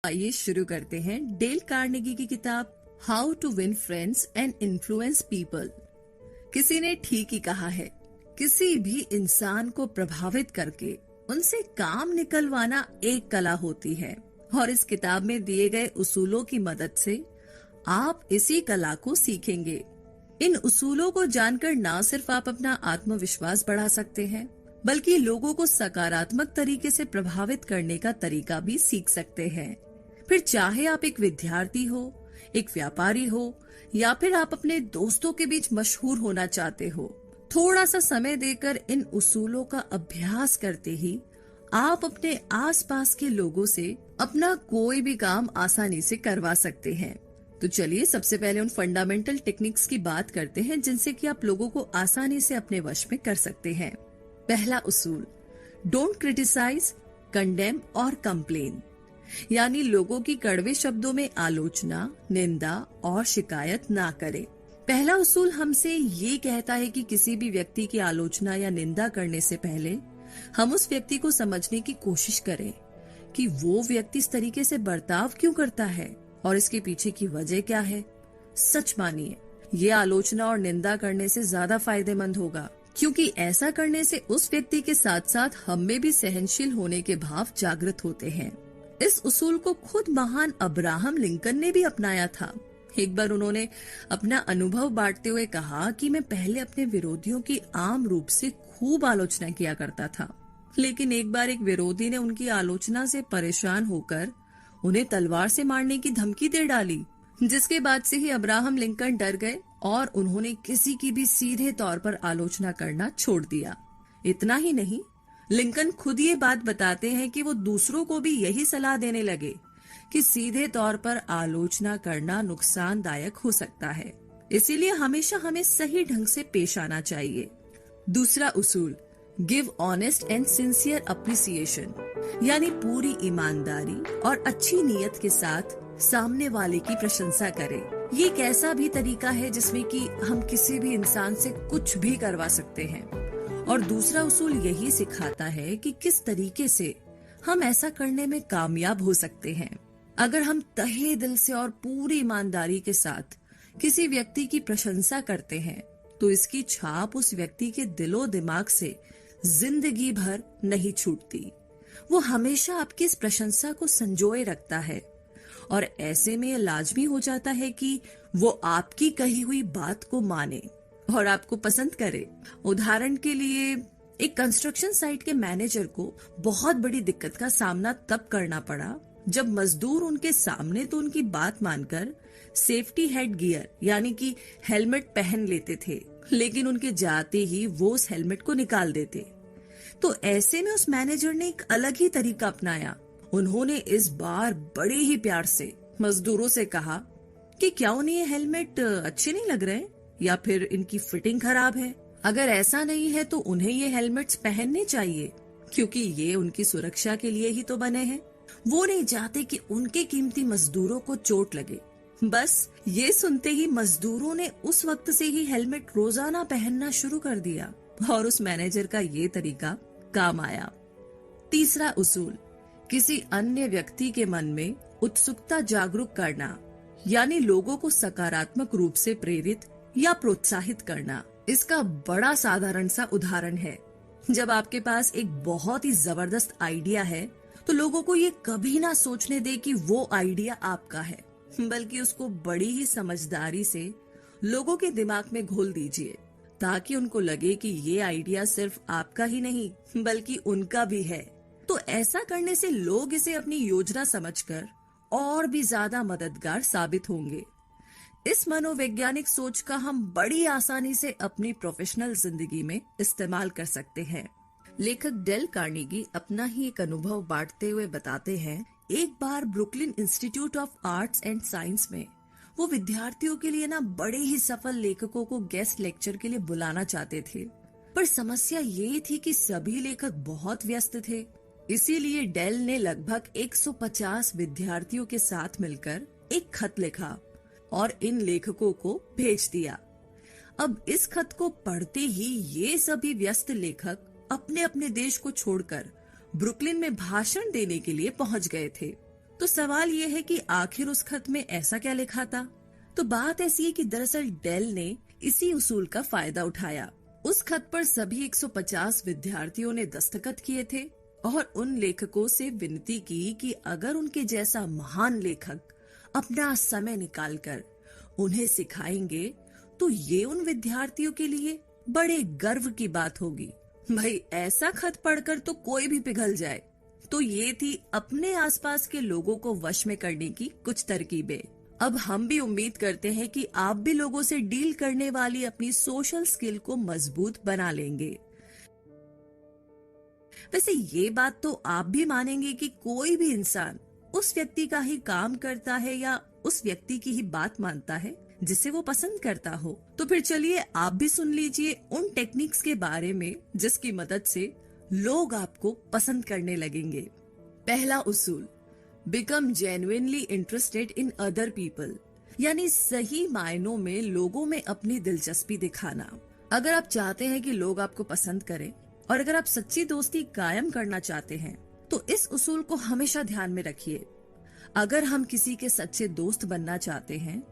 आइए शुरू करते हैं डेल कार्नेगी की किताब how to win friends and influence people. किसी ने ठीक ही कहा है, किसी भी इंसान को प्रभावित करके उनसे काम निकलवाना एक कला होती है और इस किताब में दिए गए उसूलों की मदद से आप इसी कला को सीखेंगे। इन उसूलों को जानकर न सिर्फ आप अपना आत्मविश्वास बढ़ा सकते हैं, बल्कि लोगों को सकारात्मक तरीके से प्रभावित करने का तरीका भी सीख सकते हैं। फिर चाहे आप एक विद्यार्थी हो, एक व्यापारी हो या फिर आप अपने दोस्तों के बीच मशहूर होना चाहते हो, थोड़ा सा समय देकर इन उसूलों का अभ्यास करते ही आप अपने आसपास के लोगों से अपना कोई भी काम आसानी से करवा सकते हैं। तो चलिए सबसे पहले उन फंडामेंटल टेक्निक्स की बात करते हैं जिनसे कि आप लोगों को आसानी से अपने वश में कर सकते हैं। पहला उसूल, डोंट क्रिटिसाइज, कंडेम और कंप्लेन, यानी लोगों की कड़वे शब्दों में आलोचना, निंदा और शिकायत ना करें। पहला उसूल हमसे ये कहता है कि किसी भी व्यक्ति की आलोचना या निंदा करने से पहले हम उस व्यक्ति को समझने की कोशिश करें कि वो व्यक्ति इस तरीके से बर्ताव क्यों करता है और इसके पीछे की वजह क्या है। सच मानिए, ये आलोचना और निंदा करने से ज्यादा फायदेमंद होगा, क्योंकि ऐसा करने से उस व्यक्ति के साथ साथ हम में भी सहनशील होने के भाव जागृत होते हैं। इस उसूल को खुद महान अब्राहम लिंकन ने भी अपनाया था। एक बार उन्होंने अपना अनुभव बांटते हुए कहा कि मैं पहले अपने विरोधियों की आम रूप से खूब आलोचना किया करता था, लेकिन एक बार एक विरोधी ने उनकी आलोचना से परेशान होकर उन्हें तलवार से मारने की धमकी दे डाली, जिसके बाद से ही अब्राहम लिंकन डर गए और उन्होंने किसी की भी सीधे तौर पर आलोचना करना छोड़ दिया। इतना ही नहीं, लिंकन खुद ये बात बताते हैं कि वो दूसरों को भी यही सलाह देने लगे कि सीधे तौर पर आलोचना करना नुकसानदायक हो सकता है, इसीलिए हमेशा हमें सही ढंग से पेश आना चाहिए। दूसरा उसूल, give honest and sincere appreciation, यानी पूरी ईमानदारी और अच्छी नीयत के साथ सामने वाले की प्रशंसा करें। ये एक ऐसा भी तरीका है जिसमें कि हम किसी भी इंसान से कुछ भी करवा सकते हैं। और दूसरा उसूल यही सिखाता है कि किस तरीके से हम ऐसा करने में कामयाब हो सकते हैं। अगर हम तहे दिल से और पूरी ईमानदारी के साथ किसी व्यक्ति की प्रशंसा करते हैं, तो इसकी छाप उस व्यक्ति के दिलो दिमाग से जिंदगी भर नहीं छूटती। वो हमेशा आपकी इस प्रशंसा को संजोए रखता है और ऐसे में लाजमी हो जाता है कि वो आपकी कही हुई बात को माने और आपको पसंद करे। उदाहरण के लिए, एक कंस्ट्रक्शन साइट के मैनेजर को बहुत बड़ी दिक्कत का सामना तब करना पड़ा जब मजदूर उनके सामने तो उनकी बात मानकर सेफ्टी हेड गियर यानी कि हेलमेट पहन लेते थे, लेकिन उनके जाते ही वो उस हेलमेट को निकाल देते। तो ऐसे में उस मैनेजर ने एक अलग ही तरीका अपनाया। उन्होंने इस बार बड़े ही प्यार से मजदूरों से कहा कि क्या उन्हें ये हेलमेट अच्छे नहीं लग रहे या फिर इनकी फिटिंग खराब है। अगर ऐसा नहीं है तो उन्हें ये हेलमेट्स पहनने चाहिए, क्योंकि ये उनकी सुरक्षा के लिए ही तो बने हैं। वो नहीं चाहते कि उनके कीमती मजदूरों को चोट लगे। बस ये सुनते ही मजदूरों ने उस वक्त से ही हेलमेट रोजाना पहनना शुरू कर दिया और उस मैनेजर का ये तरीका काम आया। तीसरा उसूल, किसी अन्य व्यक्ति के मन में उत्सुकता जागरूक करना, यानी लोगों को सकारात्मक रूप से प्रेरित या प्रोत्साहित करना। इसका बड़ा साधारण सा उदाहरण है, जब आपके पास एक बहुत ही जबरदस्त आइडिया है तो लोगों को ये कभी ना सोचने दे कि वो आइडिया आपका है, बल्कि उसको बड़ी ही समझदारी से लोगों के दिमाग में घोल दीजिए, ताकि उनको लगे कि ये आइडिया सिर्फ आपका ही नहीं बल्कि उनका भी है। तो ऐसा करने से लोग इसे अपनी योजना समझकर और भी ज्यादा मददगार साबित होंगे। इस मनोवैज्ञानिक सोच का हम बड़ी आसानी से अपनी प्रोफेशनल जिंदगी में इस्तेमाल कर सकते हैं। लेखक डेल कार्नेगी अपना ही एक अनुभव बांटते हुए बताते हैं, एक बार Brooklyn Institute of Arts and Science में वो विद्यार्थियों के लिए ना बड़े ही सफल लेखकों को गेस्ट लेक्चर के लिए बुलाना चाहते थे, पर समस्या ये थी कि सभी लेखक बहुत व्यस्त थे। इसीलिए डेल ने लगभग 150 विद्यार्थियों के साथ मिलकर एक खत लिखा और इन लेखकों को भेज दिया। अब इस खत को पढ़ते ही ये सभी व्यस्त लेखक अपने अपने देश को छोड़कर ब्रुकलिन में भाषण देने के लिए पहुंच गए थे। तो सवाल ये है कि आखिर उस खत में ऐसा क्या लिखा था? तो बात ऐसी है कि दरअसल डेल ने इसी उसूल का फायदा उठाया। उस खत पर सभी 150 विद्यार्थियों ने दस्तखत किए थे और उन लेखकों से विनती की कि अगर उनके जैसा महान लेखक अपना समय निकालकर उन्हें सिखाएंगे तो ये उन विद्यार्थियों के लिए बड़े गर्व की बात होगी। भाई, ऐसा खत पढ़कर तो कोई भी पिघल जाए। तो ये थी अपने आसपास के लोगों को वश में करने की कुछ तरकीबें। अब हम भी उम्मीद करते हैं कि आप भी लोगों से डील करने वाली अपनी सोशल स्किल को मजबूत बना लेंगे। वैसे ये बात तो आप भी मानेंगे कि कोई भी इंसान उस व्यक्ति का ही काम करता है या उस व्यक्ति की ही बात मानता है जिसे वो पसंद करता हो। तो फिर चलिए आप भी सुन लीजिए उन टेक्निक्स के बारे में जिसकी मदद से लोग आपको पसंद करने लगेंगे। पहला उसूल, become genuinely interested in other people, यानी सही मायनों में लोगों में अपनी दिलचस्पी दिखाना। अगर आप चाहते हैं कि लोग आपको पसंद करें और अगर आप सच्ची दोस्ती कायम करना चाहते हैं तो इस उसूल को हमेशा ध्यान में रखिए। अगर हम किसी के सच्चे दोस्त बनना चाहते हैं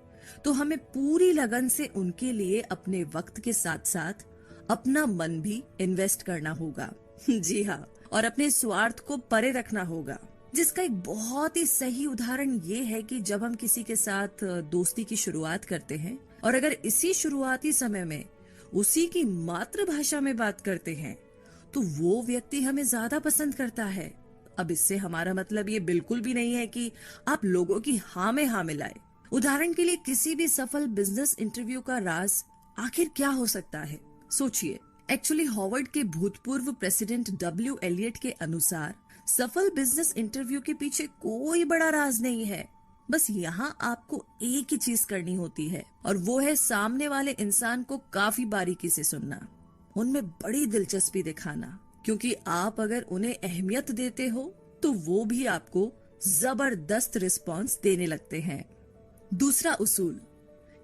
तो हमें पूरी लगन से उनके लिए अपने वक्त के साथ साथ अपना मन भी इन्वेस्ट करना होगा। जी हाँ, और अपने स्वार्थ को परे रखना होगा। जिसका एक बहुत ही सही उदाहरण ये है कि जब हम किसी के साथ दोस्ती की शुरुआत करते हैं और अगर इसी शुरुआती समय में उसी की मातृभाषा में बात करते हैं तो वो व्यक्ति हमें ज्यादा पसंद करता है। अब इससे हमारा मतलब ये बिल्कुल भी नहीं है कि आप लोगों की हाँ में हाँ मिलाए। उदाहरण के लिए किसी भी सफल बिजनेस इंटरव्यू का राज आखिर क्या हो सकता है? सोचिए। एक्चुअली हार्वर्ड के भूतपूर्व प्रेसिडेंट डब्ल्यू एलियट के अनुसार सफल बिजनेस इंटरव्यू के पीछे कोई बड़ा राज नहीं है। बस यहाँ आपको एक ही चीज करनी होती है और वो है सामने वाले इंसान को काफी बारीकी से सुनना, उनमें बड़ी दिलचस्पी दिखाना, क्योंकि आप अगर उन्हें अहमियत देते हो तो वो भी आपको जबरदस्त रिस्पॉन्स देने लगते हैं। दूसरा उसूल,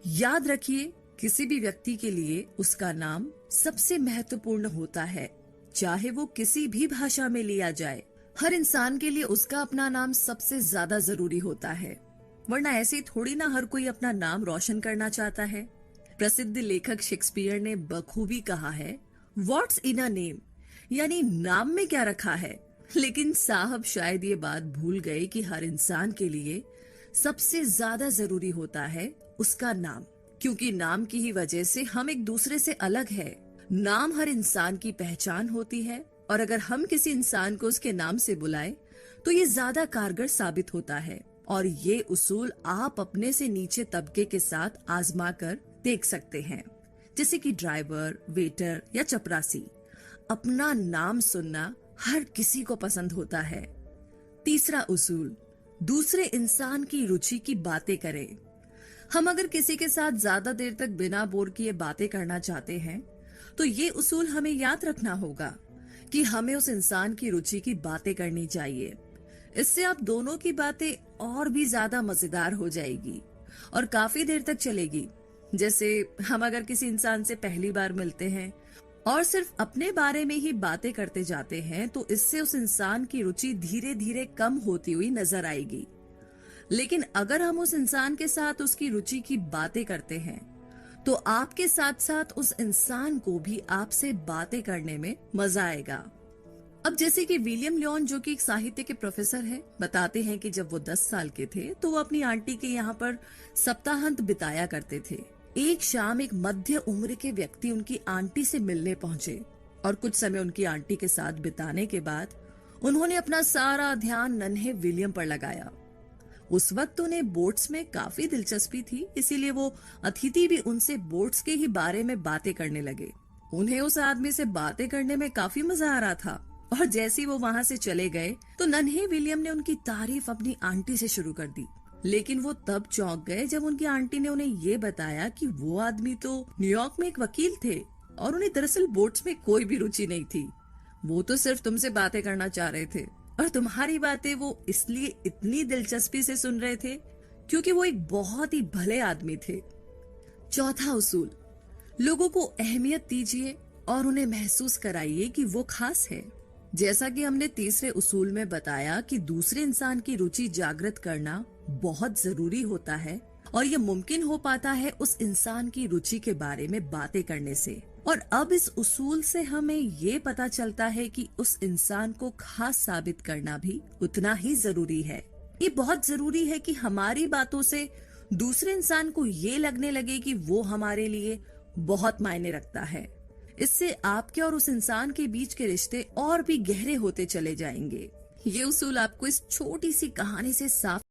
याद रखिए किसी भी व्यक्ति के लिए उसका नाम सबसे महत्वपूर्ण होता है, चाहे वो किसी भी भाषा में लिया जाए। हर इंसान के लिए उसका अपना नाम सबसे ज्यादा जरूरी होता है, वरना ऐसे थोड़ी ना हर कोई अपना नाम रोशन करना चाहता है। प्रसिद्ध लेखक शेक्सपियर ने बखूबी कहा है, व्हाट्स इन अ नेम, यानी नाम में क्या रखा है। लेकिन साहब शायद ये बात भूल गए कि हर इंसान के लिए सबसे ज्यादा जरूरी होता है उसका नाम, क्योंकि नाम की ही वजह से हम एक दूसरे से अलग है। नाम हर इंसान की पहचान होती है और अगर हम किसी इंसान को उसके नाम से बुलाएं तो ये ज्यादा कारगर साबित होता है। और ये उसूल आप अपने से नीचे तबके के साथ आजमा कर देख सकते हैं, जैसे कि ड्राइवर, वेटर या चपरासी। अपना नाम सुनना हर किसी को पसंद होता है। तीसरा उसूल, दूसरे इंसान की रुचि की बातें करें। हम अगर किसी के साथ ज्यादा देर तक बिना बोर किए बातें करना चाहते हैं तो ये उसूल हमें याद रखना होगा कि हमें उस इंसान की रुचि की बातें करनी चाहिए। इससे आप दोनों की बातें और भी ज्यादा मजेदार हो जाएगी और काफी देर तक चलेगी। जैसे हम अगर किसी इंसान से पहली बार मिलते हैं और सिर्फ अपने बारे में ही बातें करते जाते हैं तो इससे उस इंसान की रुचि धीरे धीरे कम होती हुई नजर आएगी। लेकिन अगर हम उस इंसान के साथ उसकी रुचि की बातें करते हैं तो आपके साथ साथ उस इंसान को भी आपसे बातें करने में मजा आएगा। अब जैसे कि विलियम लियोन, जो कि एक साहित्य के प्रोफेसर हैं, बताते हैं कि जब वो 10 साल के थे तो वो अपनी आंटी के यहाँ पर सप्ताहांत बिताया करते थे। एक शाम एक मध्य उम्र के व्यक्ति उनकी आंटी से मिलने पहुंचे और कुछ समय उनकी आंटी के साथ बिताने के बाद उन्होंने अपना सारा ध्यान नन्हे विलियम पर लगाया। उस वक्त उन्हें बोट्स में काफी दिलचस्पी थी, इसीलिए वो अतिथि भी उनसे बोट्स के ही बारे में बातें करने लगे। उन्हें उस आदमी से बातें करने में काफी मजा आ रहा था और जैसे ही वो वहां से चले गए तो नन्हे विलियम ने उनकी तारीफ अपनी आंटी से शुरू कर दी। लेकिन वो तब चौंक गए जब उनकी आंटी ने उन्हें ये बताया कि वो आदमी तो न्यूयॉर्क में एक वकील थे और उन्हें दरअसल बोट्स में कोई भी रुचि नहीं थी। वो तो सिर्फ तुमसे बातें करना चाह रहे थे और तुम्हारी बातें वो इसलिए इतनी दिलचस्पी से सुन रहे थे क्योंकि वो एक बहुत ही भले आदमी थे। चौथा उसूल, लोगों को अहमियत दीजिए और उन्हें महसूस कराइए कि वो खास है। जैसा कि हमने तीसरे उसूल में बताया कि दूसरे इंसान की रुचि जागृत करना बहुत जरूरी होता है और ये मुमकिन हो पाता है उस इंसान की रुचि के बारे में बातें करने से। और अब इस उसूल से हमें ये पता चलता है कि उस इंसान को खास साबित करना भी उतना ही जरूरी है। ये बहुत जरूरी है कि हमारी बातों से दूसरे इंसान को ये लगने लगे कि वो हमारे लिए बहुत मायने रखता है। इससे आपके और उस इंसान के बीच के रिश्ते और भी गहरे होते चले जाएंगे। ये उसूल आपको इस छोटी सी कहानी से साफ